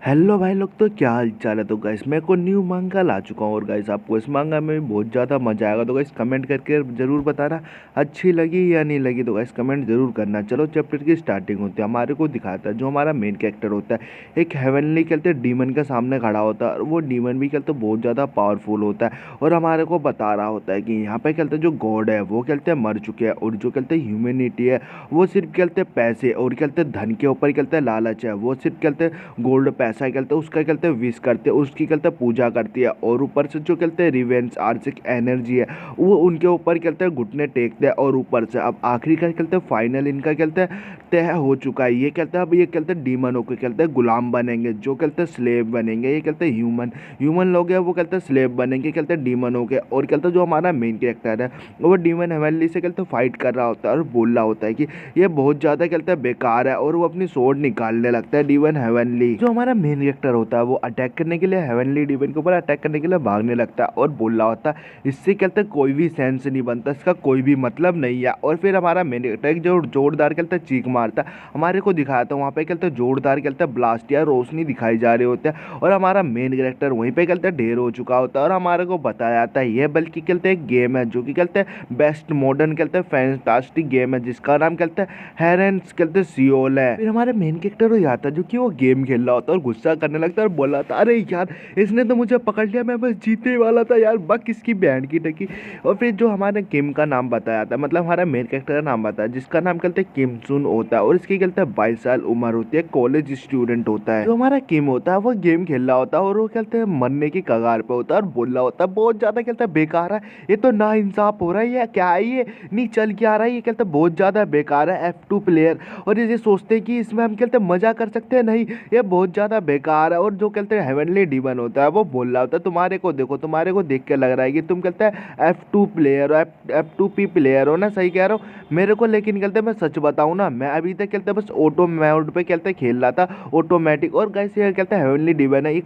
Hello भाई लोग, तो क्या हाल चाल है। तो गाइस मैं को न्यू मांगा ला चुका हूँ और गाइस आपको इस मांगा में भी बहुत ज़्यादा मजा आएगा। तो गाइस कमेंट करके ज़रूर बताना अच्छी लगी या नहीं लगी। तो गाइस कमेंट ज़रूर करना। चलो चैप्टर की स्टार्टिंग होती है। हमारे को दिखाता है जो हमारा मेन कैरेक्टर होता है, एक हेवनली कहते हैं डीमन के सामने खड़ा होता है और वो डीमन भी कहते बहुत ज़्यादा पावरफुल होता है और हमारे को बता रहा होता है कि यहाँ पे कहते जो गॉड है वो कहते हैं मर चुके हैं और जो कहते हैं ह्यूमैनिटी है वो सिर्फ कहते हैं पैसे और कहते हैं धन के ऊपर कहते हैं लालच है। वो सिर्फ कहते हैं गोल्ड पैसा कहते हैं उसका कहते हैं विश करते हैं, उसकी कहते हैं पूजा करती है और ऊपर से जो कहते हैं रिवेंज आर्थिक एनर्जी है वो उनके ऊपर कहते हैं घुटने टेकते हैं। और ऊपर से अब आखिरी का कहते हैं फाइनल इनका कहते हैं तय हो चुका है। ये कहते हैं अब ये कहते हैं डीमन होकर कहते हैं गुलाम बनेंगे, जो कहते हैं स्लेव बनेंगे। ये कहते हैं ह्यूमन ह्यूमन लोग हैं वो कहते हैं स्लेव बनेंगे कहते हैं डीमन हो गए। और कहते हैं जो हमारा मेन कैरेक्टर है वो डीमन हेवनली से कहते हैं फाइट कर रहा होता है और बोल रहा होता है कि ये बहुत ज़्यादा कहते हैं बेकार है और वो अपनी स्वॉर्ड निकालने लगता है डीमन हेवनली। जो हमारा मेन कैरेक्टर होता है वो अटैक करने के लिए हेवनली डीमन के ऊपर अटैक करने के लिए भागने लगता है और बोल रहा होता है इससे कहते हैं कोई भी सेंस नहीं बनता, इसका कोई भी मतलब नहीं है। और फिर हमारा मेन कैरेक्टर जो जोरदार कहते हैं चीख मारता है, हमारे को दिखाता है वहाँ पे कहते हैं जोरदार कहते हैं ब्लास्ट या रोशनी दिखाई जा रही होती है और हमारा मेन कैरेक्टर वहीं पे कहते हैं ढेर हो चुका होता है। और हमारे को बताया जाता है ये बल्कि कहते हैं एक गेम है जो कि कहते हैं बेस्ट मॉडर्न कहते हैं फैंटास्टिक गेम है जिसका नाम कहते हैं हेरेंस कहते हैं सियोल है। फिर हमारे मेन कैरेक्टर हो जाता है जो कि वो गेम खेल रहा होता है और गुस्सा करने लगता है और बोला था अरे यार इसने तो मुझे पकड़ लिया, मैं बस जीते ही वाला था यार, बक इसकी बैंड की टकी। और फिर जो हमारे किम का नाम बताया था, मतलब हमारा मेन कैरेक्टर का नाम बताया जिसका नाम कहते हैं किम सुन होता है और इसकी कहते हैं 22 साल उम्र होती है, कॉलेज स्टूडेंट होता है। जो हमारा किम होता है वो गेम खेल रहा होता है और वो कहते हैं मरने की कगार पे होता है और बोल रहा होता है बहुत ज्यादा कहते हैं बेकार है, ये तो ना इंसाफ हो रहा है, ये क्या है, ये नहीं चल क्या रहा है, ये कहते हैं बहुत ज्यादा बेकार है F2 प्लेयर। और ये सोचते हैं कि इसमें हम कहते हैं मजा कर सकते हैं, नहीं ये बहुत ज्यादा बेकार है। और जो कहते हैं हेवनली डीमन होता है वो बोल रहा होता है तुम्हारे को देखो, तुम्हारे को देख के लग रहा है कि तुम कहते हैं F2 प्लेयर हो, F2P प्लेयर हो ना, सही कह रहा हूँ मेरे को। लेकिन कहते हैं मैं सच बताऊँ ना, मैं अभी तक कहते हैं बस ऑटो मोड पे कहते हैं खेल रहा था ऑटोमेटिक। और गाइस ये कहते हैं हेवनली डीमन है, ये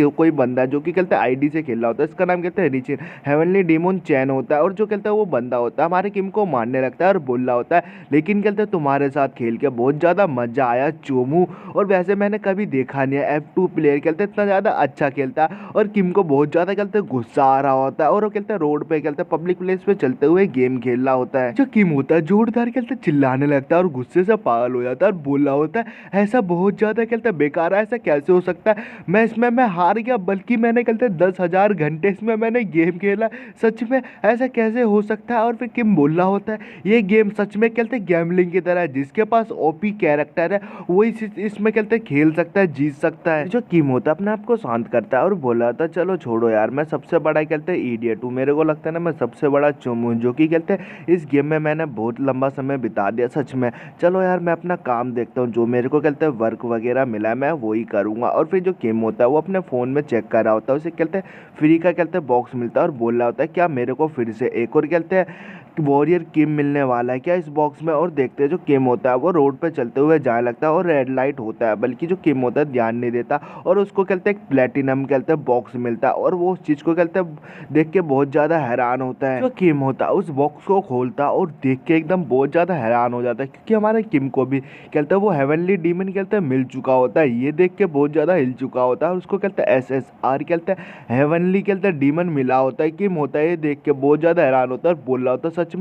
कोई बंदा जो कि कहते हैं आईडी से खेल रहा होता है, इसका नाम कहते हैं रिचिन हेवनली डीमन चैन होता है। और जो कहते हैं वो बंदा होता है हमारे किम को मारने लगता है और बोल रहा होता है लेकिन कहते हैं तुम्हारे साथ खेल के बहुत ज़्यादा मजा आया चोमू, और वैसे मैंने कभी देखा नहीं है F2 प्लेयर कहते इतना ज़्यादा अच्छा खेलता है। और किम को बहुत ज़्यादा कहते हैं गुस्सा आ रहा होता है और वो कहते हैं रोड पे कहते हैं पब्लिक प्लेस पे चलते हुए गेम खेल रहा होता है। जो किम होता है जोरदार कहते हैं चिल्लाने लगता है और गुस्से से पागल हो जाता है और बोल रहा होता है ऐसा बहुत ज़्यादा कहते हैं बेकार है, ऐसा कैसे हो सकता है, मैं हार गया, बल्कि मैंने कहते हैं 10,000 घंटे इसमें मैंने गेम खेला, सच में ऐसा कैसे हो सकता है। और फिर किम बोल रहा होता है ये गेम सच में कहते हैं गैम्बलिंग की तरह है, जिसके पास ओपी कैरेक्टर है वो इसमें कहते हैं खेल सकता है, जीत सकता है। जो किम होता है अपने आप को शांत करता है और बोला था चलो छोड़ो यार, मैं सबसे बड़ा कहते हैं इडियट हूँ, मेरे को लगता है ना मैं सबसे बड़ा चुम हूँ जो कि कहते हैं इस गेम में मैंने बहुत लंबा समय बिता दिया सच में, चलो यार मैं अपना काम देखता हूँ, जो मेरे को कहते हैं वर्क वगैरह मिला है मैं वही करूँगा। और फिर जो किम होता है वो अपने फ़ोन में चेक कर रहा होता है, उसे कहते हैं फ्री का कहते हैं बॉक्स मिलता है और बोल रहा होता है क्या मेरे को फिर से एक और कहते हैं वॉरियर किम मिलने वाला है क्या इस बॉक्स में। और देखते हैं जो किम होता है वो रोड पे चलते हुए जाने लगता है और रेड लाइट होता है, बल्कि जो किम होता है ध्यान नहीं देता और उसको कहते हैं प्लेटिनम कहते हैं बॉक्स मिलता है और वो उस चीज़ को कहते हैं देख के बहुत ज़्यादा हैरान होता है। जो किम होता है उस बॉक्स को खोलता है और देख के एकदम बहुत ज़्यादा हैरान हो जाता है, क्योंकि हमारे किम को भी कहते हैं वो हेवनली डीमन कहते हैं मिल चुका होता है, ये देख के बहुत ज़्यादा हिल चुका होता है और उसको कहते हैं SSR कहते हैं हेवनली कहते हैं डीमन मिला होता है। किम होता है ये देख के बहुत ज़्यादा हैरान होता है और बोल रहा होता है सच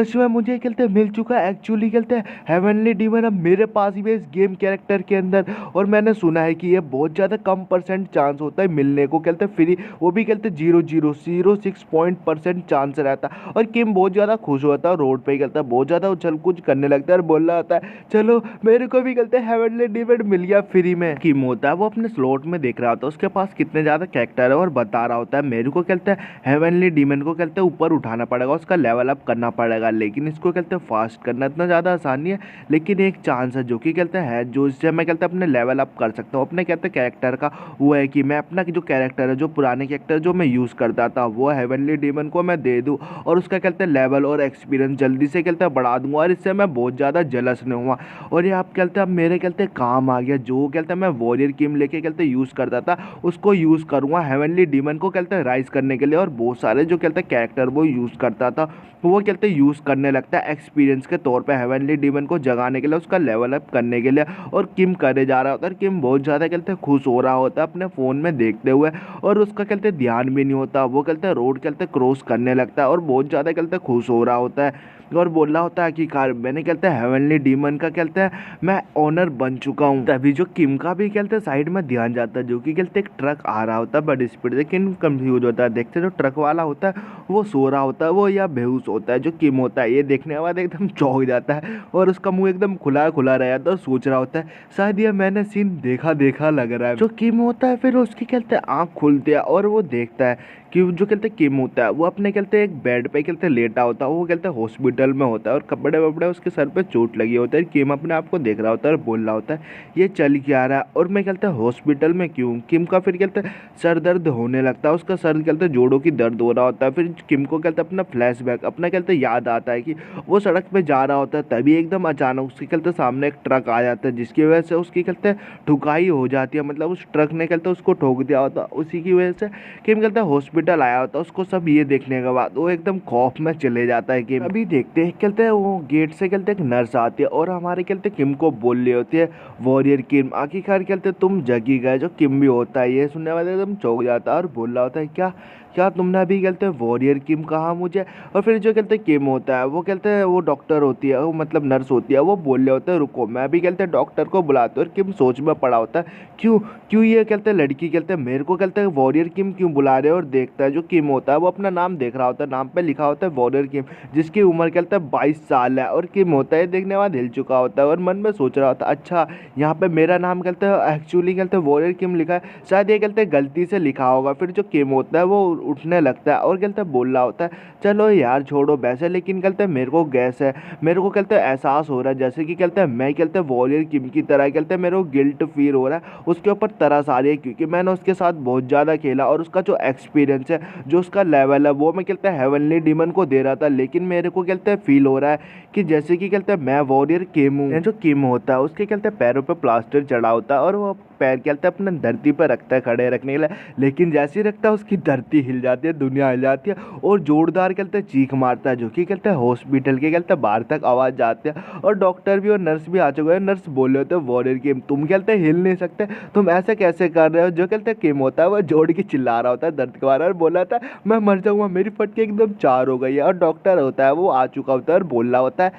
में मुझे कहते हैं मिल चुका है, एक्चुअली कहते हैं हेवनली डीमन अब मेरे पास ही है इस गेम कैरेक्टर के अंदर। और मैंने सुना है कि ये बहुत ज़्यादा कम परसेंट चांस होता है मिलने को कहते हैं फ्री, वो भी कहते हैं 0.06% चांस रहता है। और किम बहुत ज़्यादा खुश होता है, रोड पे कहता है बहुत ज़्यादा उछल कूद करने लगता है और बोल रहा होता है चलो मेरे को भी कहते हैं हेवनली डीमन मिल गया फ्री में। किम होता है वो अपने स्लॉट में देख रहा होता है उसके पास कितने ज़्यादा कैरेक्टर है और बता रहा होता है मेरे को कहते हैं हेवनली डीमन को कहते हैं ऊपर उठाना पड़ेगा, उसका लेवल अप करना पड़ेगा, लेकिन इसको कहते हैं फास्ट करना इतना ज़्यादा आसानी है, लेकिन एक चांस है जो कि कहते हैं जो इससे मैं कहते हैं अपने लेवल अप कर सकता हूँ अपने कहते हैं कैरेक्टर का, वो है कि मैं अपना जो कैरेक्टर है जो पुराने कैरेक्टर जो मैं यूज़ करता था वो हेवनली डीमन को मैं दे दूँ और उसका कहते हैं लेवल और एक्सपीरियंस जल्दी से कहते हैं बढ़ा दूंगा और इससे मैं बहुत ज़्यादा जलस नहीं हुआ। और ये आप कहते हैं अब मेरे कहते हैं काम आ गया, जो कहते हैं मैं वॉरियर किम लेके कहते हैं यूज़ करता था उसको यूज़ करूँगा हेवनली डीमन को कहते हैं राइज करने के लिए, और बहुत सारे जो कहते हैं कैरेक्टर वो यूज़ करता करता था वो कहते यूज़ करने लगता है एक्सपीरियंस के तौर पे हेवनली डीमन को जगाने के लिए, उसका लेवल अप करने के लिए। और किम करे जा रहा होता है, किम बहुत ज़्यादा कहते खुश हो रहा होता है अपने फ़ोन में देखते हुए, और उसका कहते ध्यान भी नहीं होता, वो कहते रोड कहते क्रॉस करने लगता है और बहुत ज़्यादा कहते खुश हो रहा होता है और बोल रहा होता है कि कार मैंने कहते हैं हेवनली डीमन का कहते हैं मैं ऑनर बन चुका हूँ। तभी जो किम का भी कहते हैं साइड में ध्यान जाता है, जो कि कहते एक ट्रक आ रहा होता है बड़ी स्पीड से। किम कंफ्यूज होता है, देखते जो ट्रक वाला होता है वो सो रहा होता है वो या बेहोश होता है। जो किम होता है ये देखने के बाद एकदम चौंक जाता है और उसका मुंह एकदम खुला खुला रह जाता है और सोच रहा होता है शायद ये मैंने सीन देखा देखा लग रहा है। जो किम होता है फिर उसकी कहते आँख खुलती है और वो देखता है कि जो कहते किम होता है वो अपने कहते एक बेड पे कहते लेटा होता है, वो कहते हॉस्पिटल में होता है और कपड़े वपड़े उसके सर पे चोट लगी होती है। किम अपने आप को देख रहा होता है और बोल रहा होता है ये चल क्या रहा है और मैं कहते हॉस्पिटल में क्यों। किम का फिर कहते सर दर्द होने लगता है, उसका सर कहते जोड़ों की दर्द हो रहा होता है। फिर किम को कहते अपना फ्लैशबैक अपना कहते याद आता है कि वो सड़क पे जा रहा होता है, तभी एकदम अचानक उसके कहते सामने एक ट्रक आ जाता है जिसकी वजह से उसकी कहते ठुकाई हो जाती है, मतलब उस ट्रक ने कहते उसको ठोक दिया होता। उसी की वजह से किम कहते हॉस्पिटल आया होता है। उसको सब ये देखने के बाद वो एकदम खौफ में चले जाता है। किम अभी देखते हैं कहते हैं वो गेट से कहते एक नर्स आती है और हमारे कहते किम को बोल रही होती है वॉरियर किम आखिरकार कहते तुम जगी गए। जो किम भी होता है ये सुनने वाले एकदम चौंक जाता है और बोल रहा होता है क्या क्या तुमने अभी कहते हैं वॉरियर किम कहा मुझे। और फिर जो कहते हैं किम होता है वो कहते हैं वो डॉक्टर होती है वो मतलब नर्स होती है, वो बोल रहे होते हैं रुको मैं अभी कहते हैं डॉक्टर को बुलाते हैं। और किम सोच में पड़ा होता है क्यों क्यों ये कहते हैं लड़की कहते हैं मेरे को कहते हैं वॉरियर किम क्यों बुला रहे हैं। और देखता है जो किम होता है वो अपना नाम देख रहा होता है, नाम पे लिखा होता है वॉरियर किम, जिसकी उम्र कहते हैं 22 साल है। और किम होता है देखने के बाद हिल चुका होता है और मन में सोच रहा होता है अच्छा यहाँ पे मेरा नाम कहते हैं एक्चुअली कहते हैं वॉरियर किम लिखा है, शायद ये कहते हैं गलती से लिखा होगा। फिर जो किम होता है वो उठने लगता है और कहते हैं बोल रहा होता है चलो यार छोड़ो वैसे, लेकिन कहते हैं मेरे को गैस है, मेरे को कहते हैं एहसास हो रहा है जैसे कि कहते हैं मैं कहते हैं वॉरियर किम की तरह कहते हैं मेरे को गिल्ट फील हो रहा है, उसके ऊपर तरस आ रही है क्योंकि मैंने उसके साथ बहुत ज़्यादा खेला और उसका जो एक्सपीरियंस है जो उसका लेवल है वो मैं कहते हैं हेवनली डीमन को दे रहा था। लेकिन मेरे को कहते हैं फील हो रहा है कि जैसे कि कहते हैं मैं वॉरियर किम हूँ। जो किम होता है उसके कहते हैं पैरों पे प्लास्टर चढ़ा होता है और वो पैर कहते हैं अपने धरती पर रखता है खड़े रखने के लिए, लेकिन जैसे ही रखता है उसकी धरती हिल जाती है, दुनिया हिल जाती है और जोरदार कहते हैं चीख मारता है, जो कि कहते हैं हॉस्पिटल के कहते हैं बाहर तक आवाज़ जाती है। और डॉक्टर भी और नर्स भी आ चुके हैं। नर्स बोल रहे होते हैं वॉरियर किम तुम कहते हैं हिल नहीं सकते, तुम ऐसे कैसे कर रहे हो। जो कहते हैं किम होता है वो जोड़ के चिल्ला रहा होता है दर्द के बारे में और बोल रहा था मैं मर जाऊँगा, मेरी फटके एकदम चार हो गई है। और डॉक्टर होता है वो आ चुका होता है और बोल रहा होता है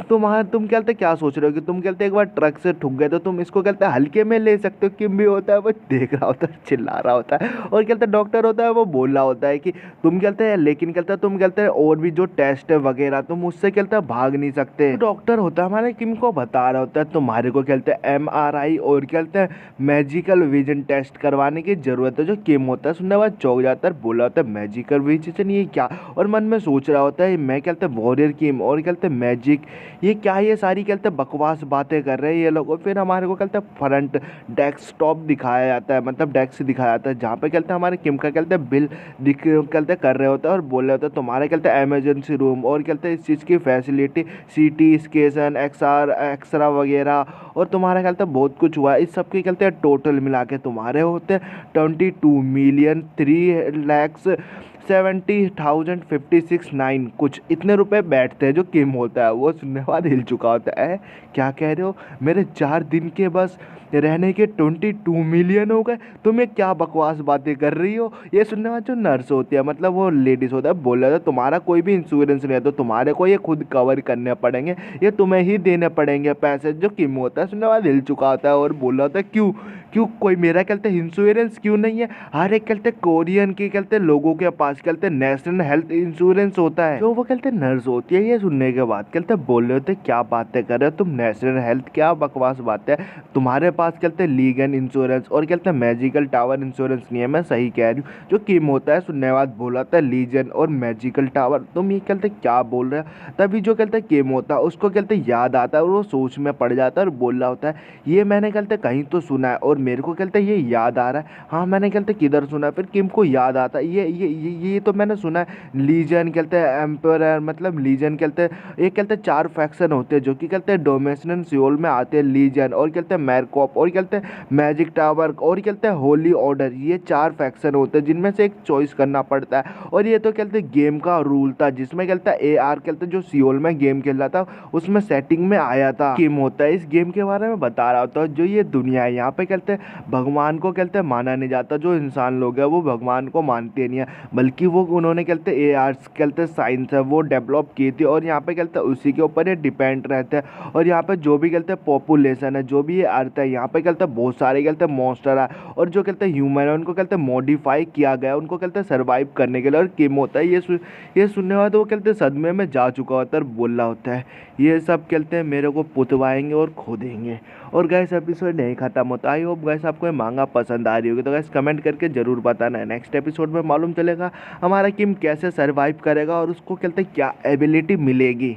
तुम कहते क्या सोच रहे हो कि तुम कहते एक बार ट्रक से ठुक गए तो तुम इसको कहते हल्के में ले सकते हो। किम भी होता है वो देख रहा होता है चिल्ला रहा होता है और कहते डॉक्टर होता है वो बोल रहा होता है कि तुम कहते हैं लेकिन कहते तुम कहते हैं और भी जो टेस्ट है वगैरह तुम उससे कहते भाग नहीं सकते। तो डॉक्टर होता है हमारे किम को बता रहा होता है तुम्हारे को कहते हैं MRI और कहते हैं मैजिकल विजन टेस्ट करवाने की जरूरत है। जो किम होता है सुनने बाद चौंक जाता है, बोला होता है मैजिकल विजन ये क्या, और मन में सोच रहा होता है मैं कहते वॉरियर किम और कहते मैजिक ये क्या, ये सारी कहते बकवास बातें कर रहे हैं ये लोग। और फिर हमारे को कहते फ्रंट डेस्कटॉप दिखाया जाता है, मतलब डेस्क दिखाया जाता है जहाँ पे कहते हमारे किम का कहते बिल दिख कहते कर रहे होते हैं और बोल रहे होते हैं तुम्हारे कहते इमरजेंसी रूम और कहते इस चीज़ की फैसिलिटी CT स्कैन एक्सरा वगैरह और तुम्हारा कहते बहुत कुछ हुआ। इस सब के कहते टोटल मिला के तुम्हारे होते हैं 22,3,70,56,9 कुछ इतने रुपए बैठते हैं। जो किम होता है वो सुनने बाद हिल चुका होता है क्या कह रहे हो, मेरे 4 दिन के बस रहने के 22 मिलियन हो गए, तुम ये क्या बकवास बातें कर रही हो। ये सुनने वाला जो नर्स होती है मतलब वो लेडीज़ होता है बोल रहा था तुम्हारा कोई भी इंश्योरेंस नहीं है तो तुम्हारे को ये खुद कवर करने पड़ेंगे, ये तुम्हें ही देने पड़ेंगे पैसे। जो किम होता है सुनने वाला हिल चुका होता है और बोल रहा था क्यों क्यों कोई मेरा कहते इंश्योरेंस क्यों नहीं है। हर एक कहते कोरियन के कहते लोगों के पास कहते नेशनल हेल्थ इंश्योरेंस होता है। जो वो कहते नर्स होती है ये सुनने के बाद कहते बोल रहे होते क्या बातें कर रहे हो तुम, नेशनल हेल्थ क्या बकवास बात है, तुम्हारे पास कहते लीगल इंश्योरेंस और कहते मैजिकल टावर इंश्योरेंस नहीं है। मैं सही कह रही हूँ। जो किम होता है सुनने बाद बोला था लीजन और मैजिकल टावर, तुम ये कहते क्या बोल रहे हो। तभी जो कहते किम होता है उसको कहते याद आता है और वो सोच में पड़ जाता है और बोल रहा होता है ये मैंने कहते कहीं तो सुना है और और मेरे को कहते ये याद आ रहा है, हाँ मैंने कहते किधर सुना, फिर किम को याद आता है ये तो मैंने सुना है। लीजन कहते हैं एम्पर, मतलब लीजन कहते हैं, एक कहते हैं 4 फैक्शन होते हैं जो कि कहते हैं डोमेस्टियन सियोल में आते हैं, लीजन और कहते हैं मैरकॉप और कहते हैं मैजिक टावर और कहते हैं होली ऑर्डर। ये 4 फैक्शन होते हैं जिनमें से एक चॉइस करना पड़ता है। और ये तो कहते हैं गेम का रूल था जिसमें कहते हैं AR कहते हैं जो सियोल में गेम खेल रहा था उसमें सेटिंग में आया था। गेम होता है, इस गेम के बारे में बता रहा होता है। जो ये दुनिया है यहाँ पे कहते हैं भगवान को कहते हैं माना नहीं जाता, जो इंसान लोग हैं वो भगवान को मानते नहीं है, बल्कि वो उन्होंने कहते हैं ARs कहते हैं साइंस है वो डेवलप की थी और यहाँ पे कहते हैं उसी के ऊपर ये डिपेंड रहते हैं। और यहाँ पे जो भी कहते हैं पॉपुलेशन है, जो भी ये अर्थ है, यहाँ पे कहते हैं बहुत सारे कहते हैं मॉन्स्टर है और जो कहते हैं ह्यूमन है उनको कहते हैं मॉडिफाई किया गया, उनको कहते हैं सर्वाइव करने के लिए। और किम होता है ये सुनने वाला तो वो कहते हैं सदमे में जा चुका होता है और बोल रहा होता है ये सब कहते हैं मेरे को पुतवाएंगे और खो देंगे। और गैस एपिसोड नहीं खत्म होता। आई होप गैस आपको ये मांगा पसंद आ रही होगी, तो गैस कमेंट करके ज़रूर बताना है। नेक्स्ट एपिसोड में मालूम चलेगा हमारा किम कैसे सर्वाइव करेगा और उसको कहते हैं क्या एबिलिटी मिलेगी।